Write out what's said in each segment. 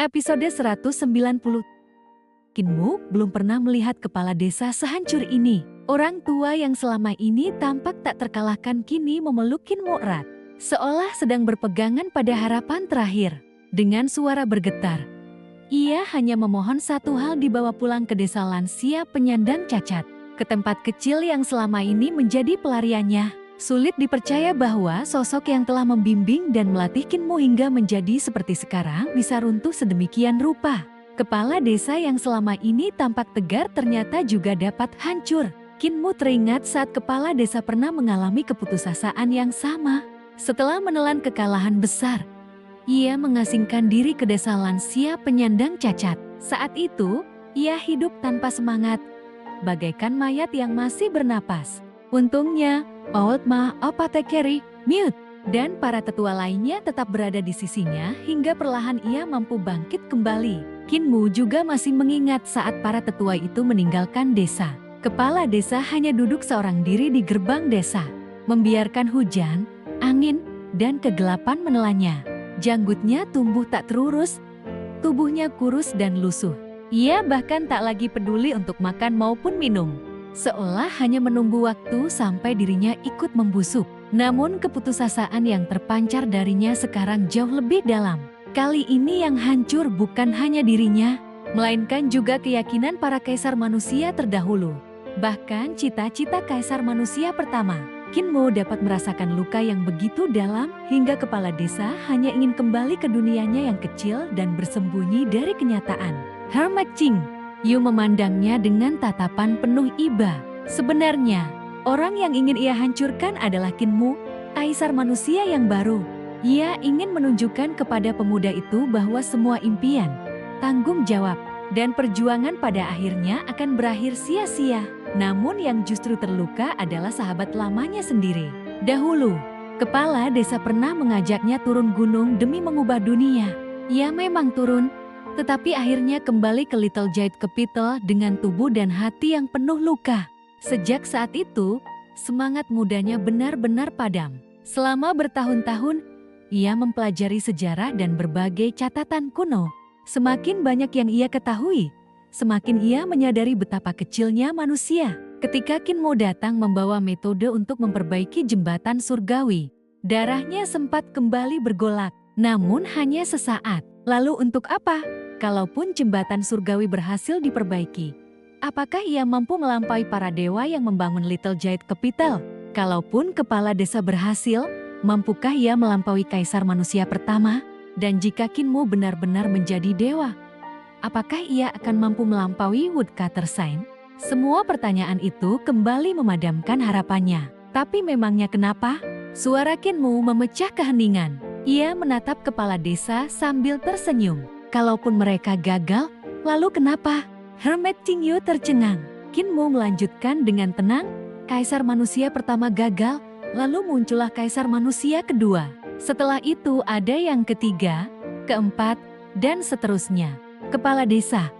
Episode 190. Kinmu belum pernah melihat kepala desa sehancur ini. Orang tua yang selama ini tampak tak terkalahkan kini memeluk Kinmu erat, seolah sedang berpegangan pada harapan terakhir. Dengan suara bergetar, ia hanya memohon satu hal: dibawa pulang ke desa lansia penyandang cacat, ke tempat kecil yang selama ini menjadi pelariannya. Sulit dipercaya bahwa sosok yang telah membimbing dan melatih Kinmu hingga menjadi seperti sekarang bisa runtuh sedemikian rupa. Kepala desa yang selama ini tampak tegar ternyata juga dapat hancur. Kinmu teringat saat kepala desa pernah mengalami keputusasaan yang sama. Setelah menelan kekalahan besar, ia mengasingkan diri ke desa lansia penyandang cacat. Saat itu, ia hidup tanpa semangat, bagaikan mayat yang masih bernapas. Untungnya, Old Ma Apothecary, Mute, dan para tetua lainnya tetap berada di sisinya hingga perlahan ia mampu bangkit kembali. Kinmu juga masih mengingat saat para tetua itu meninggalkan desa. Kepala desa hanya duduk seorang diri di gerbang desa, membiarkan hujan, angin, dan kegelapan menelannya. Janggutnya tumbuh tak terurus, tubuhnya kurus dan lusuh. Ia bahkan tak lagi peduli untuk makan maupun minum, seolah hanya menunggu waktu sampai dirinya ikut membusuk. Namun keputusasaan yang terpancar darinya sekarang jauh lebih dalam. Kali ini yang hancur bukan hanya dirinya, melainkan juga keyakinan para kaisar manusia terdahulu. Bahkan cita-cita kaisar manusia pertama. Kinmu dapat merasakan luka yang begitu dalam hingga kepala desa hanya ingin kembali ke dunianya yang kecil dan bersembunyi dari kenyataan. Hermit Ching Yu memandangnya dengan tatapan penuh iba. Sebenarnya, orang yang ingin ia hancurkan adalah Kinmu, kaisar manusia yang baru. Ia ingin menunjukkan kepada pemuda itu bahwa semua impian, tanggung jawab, dan perjuangan pada akhirnya akan berakhir sia-sia. Namun yang justru terluka adalah sahabat lamanya sendiri. Dahulu, kepala desa pernah mengajaknya turun gunung demi mengubah dunia. Ia memang turun, tetapi akhirnya kembali ke Little Giant Capital dengan tubuh dan hati yang penuh luka. Sejak saat itu, semangat mudanya benar-benar padam. Selama bertahun-tahun, ia mempelajari sejarah dan berbagai catatan kuno. Semakin banyak yang ia ketahui, semakin ia menyadari betapa kecilnya manusia. Ketika Kinmu datang membawa metode untuk memperbaiki jembatan surgawi, darahnya sempat kembali bergolak, namun hanya sesaat. Lalu untuk apa? Kalaupun jembatan surgawi berhasil diperbaiki, apakah ia mampu melampaui para dewa yang membangun Little Giant Capital? Kalaupun kepala desa berhasil, mampukah ia melampaui kaisar manusia pertama? Dan jika Kinmu benar-benar menjadi dewa, apakah ia akan mampu melampaui Woodcutter Saint? Semua pertanyaan itu kembali memadamkan harapannya. Tapi memangnya kenapa? Suara Kinmu memecah keheningan. Ia menatap kepala desa sambil tersenyum. Kalaupun mereka gagal, lalu kenapa? Hermit Ching Yu tercengang. Kinmu melanjutkan dengan tenang, kaisar manusia pertama gagal, lalu muncullah kaisar manusia kedua. Setelah itu ada yang ketiga, keempat, dan seterusnya. Kepala desa,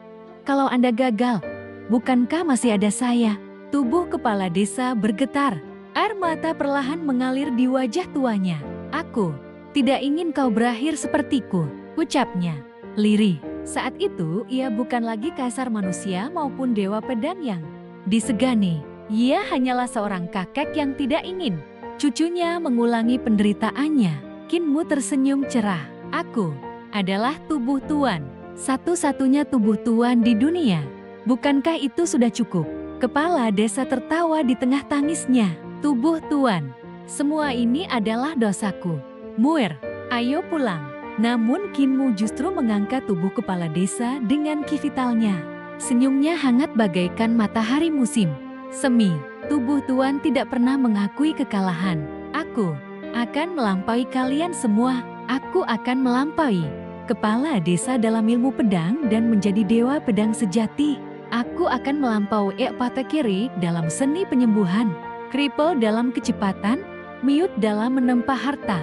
kalau Anda gagal, bukankah masih ada saya? Tubuh kepala desa bergetar. Air mata perlahan mengalir di wajah tuanya. Aku tidak ingin kau berakhir sepertiku, ucapnya lirih. Saat itu ia bukan lagi kaisar manusia maupun dewa pedang yang disegani. Ia hanyalah seorang kakek yang tidak ingin cucunya mengulangi penderitaannya. Kinmu tersenyum cerah. Aku adalah tubuh Tuan, satu-satunya tubuh Tuan di dunia. Bukankah itu sudah cukup? Kepala desa tertawa di tengah tangisnya. Tubuh Tuan, semua ini adalah dosaku. Muir, ayo pulang. Namun Kinmu justru mengangkat tubuh kepala desa dengan ki vitalnya. Senyumnya hangat bagaikan matahari musim semi. Tubuh Tuan tidak pernah mengakui kekalahan. Aku akan melampaui kalian semua. Aku akan melampaui kepala desa dalam ilmu pedang dan menjadi dewa pedang sejati. Aku akan melampaui Apothecary dalam seni penyembuhan, Cripple dalam kecepatan, Mute dalam menempa harta.